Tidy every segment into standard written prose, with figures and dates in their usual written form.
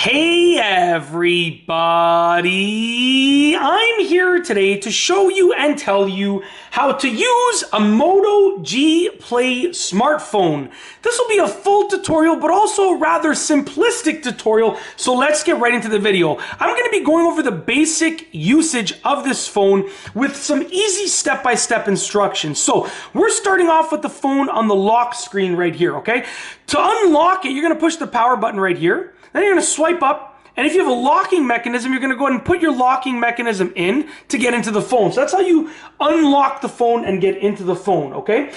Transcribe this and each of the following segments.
Hey everybody, I'm here today to show you and tell you how to use a Moto G Play smartphone. This will be a full tutorial, but also a rather simplistic tutorial, so let's get right into the video. I'm going to be going over the basic usage of this phone with some easy step-by-step instructions. So we're starting off with the phone on the lock screen right here, okay? To unlock it, you're going to push the power button right here. Then you're going to swipe up, and if you have a locking mechanism, you're going to go ahead and put your locking mechanism in to get into the phone. So that's how you unlock the phone and get into the phone, okay?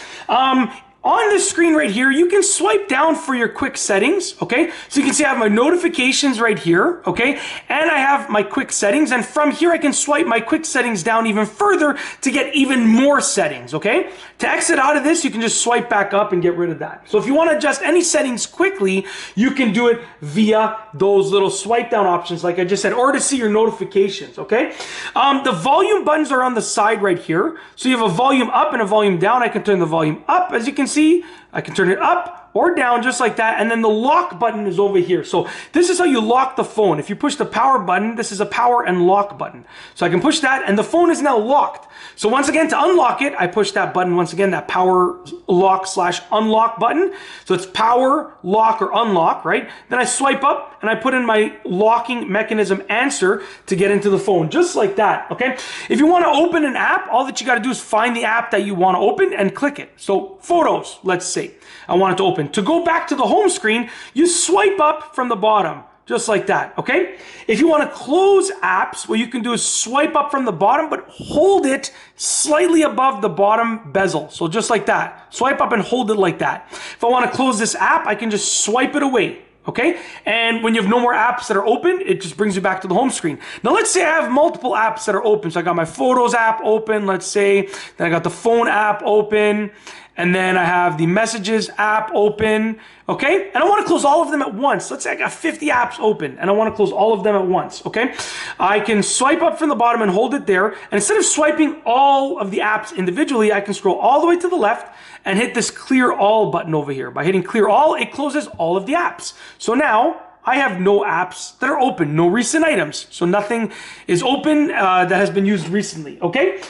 On this screen right here, you can swipe down for your quick settings, okay? So you can see I have my notifications right here, okay? And I have my quick settings, and from here I can swipe my quick settings down even further to get even more settings, okay? To exit out of this, you can just swipe back up and get rid of that. So if you want to adjust any settings quickly, you can do it via those little swipe down options like I just said, or to see your notifications, okay? The volume buttons are on the side right here. So you have a volume up and a volume down. I can turn the volume up, as you can see. I can turn it up or down just like that, and then the lock button is over here. So this is how you lock the phone. If you push the power button, this is a power and lock button. So I can push that and the phone is now locked. So once again, to unlock it, I push that button once again, that power lock / unlock button. So it's power, lock, or unlock, right? Then I swipe up and I put in my locking mechanism answer to get into the phone, just like that, okay? If you want to open an app, all that you got to do is find the app that you want to open and click it. So photos, let's say I want it to open. To go back to the home screen, you swipe up from the bottom, just like that, okay? If you want to close apps, what you can do is swipe up from the bottom, but hold it slightly above the bottom bezel. So just like that. Swipe up and hold it like that. If I want to close this app, I can just swipe it away. Okay, and when you have no more apps that are open, it just brings you back to the home screen. Now let's say I have multiple apps that are open. So I got my Photos app open, let's say, then I got the phone app open, and then I have the Messages app open, okay? And I want to close all of them at once. Let's say I got 50 apps open, and I want to close all of them at once, okay? I can swipe up from the bottom and hold it there, and instead of swiping all of the apps individually, I can scroll all the way to the left and hit this Clear All button over here. By hitting Clear All, it closes all of the apps. So now, I have no apps that are open, no recent items. So nothing is open that has been used recently, okay?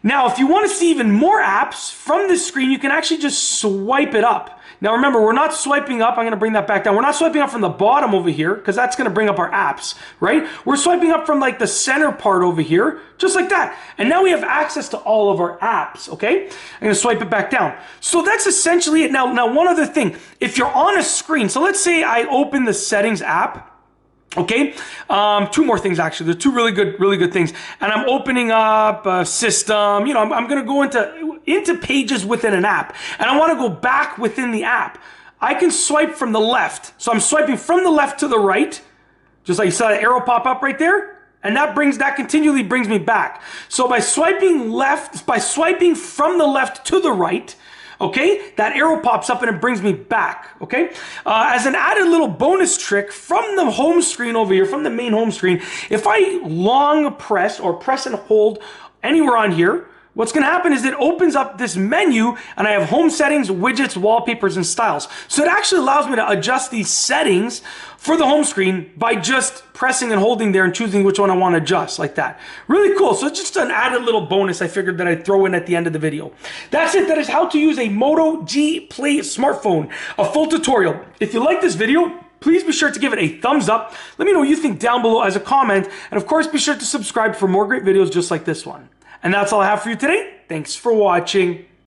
Now, if you want to see even more apps from this screen, you can actually just swipe it up. Now, remember, we're not swiping up. I'm going to bring that back down. We're not swiping up from the bottom over here because that's going to bring up our apps, right? We're swiping up from like the center part over here, just like that. And now we have access to all of our apps, okay? I'm going to swipe it back down. So that's essentially it. Now, one other thing. If you're on a screen, so let's say I open the Settings app, okay, two more things actually. They're two really good things. And I'm opening up a system. You know, I'm going to go into pages within an app, and I want to go back within the app. I can swipe from the left. So I'm swiping from the left to the right, just like you saw the arrow pop up right there. And that continually brings me back. So by swiping from the left to the right, okay, that arrow pops up and it brings me back, okay? As an added little bonus trick from the home screen over here, from the main home screen, if I long press or press and hold anywhere on here, what's going to happen is it opens up this menu and I have home settings, widgets, wallpapers, and styles. So it actually allows me to adjust these settings for the home screen by just pressing and holding there and choosing which one I want to adjust, like that. Really cool. So it's just an added little bonus I figured that I'd throw in at the end of the video. That's it. That is how to use a Moto G Play smartphone, a full tutorial. If you like this video, please be sure to give it a thumbs up. Let me know what you think down below as a comment. And of course, be sure to subscribe for more great videos just like this one. And that's all I have for you today. Thanks for watching.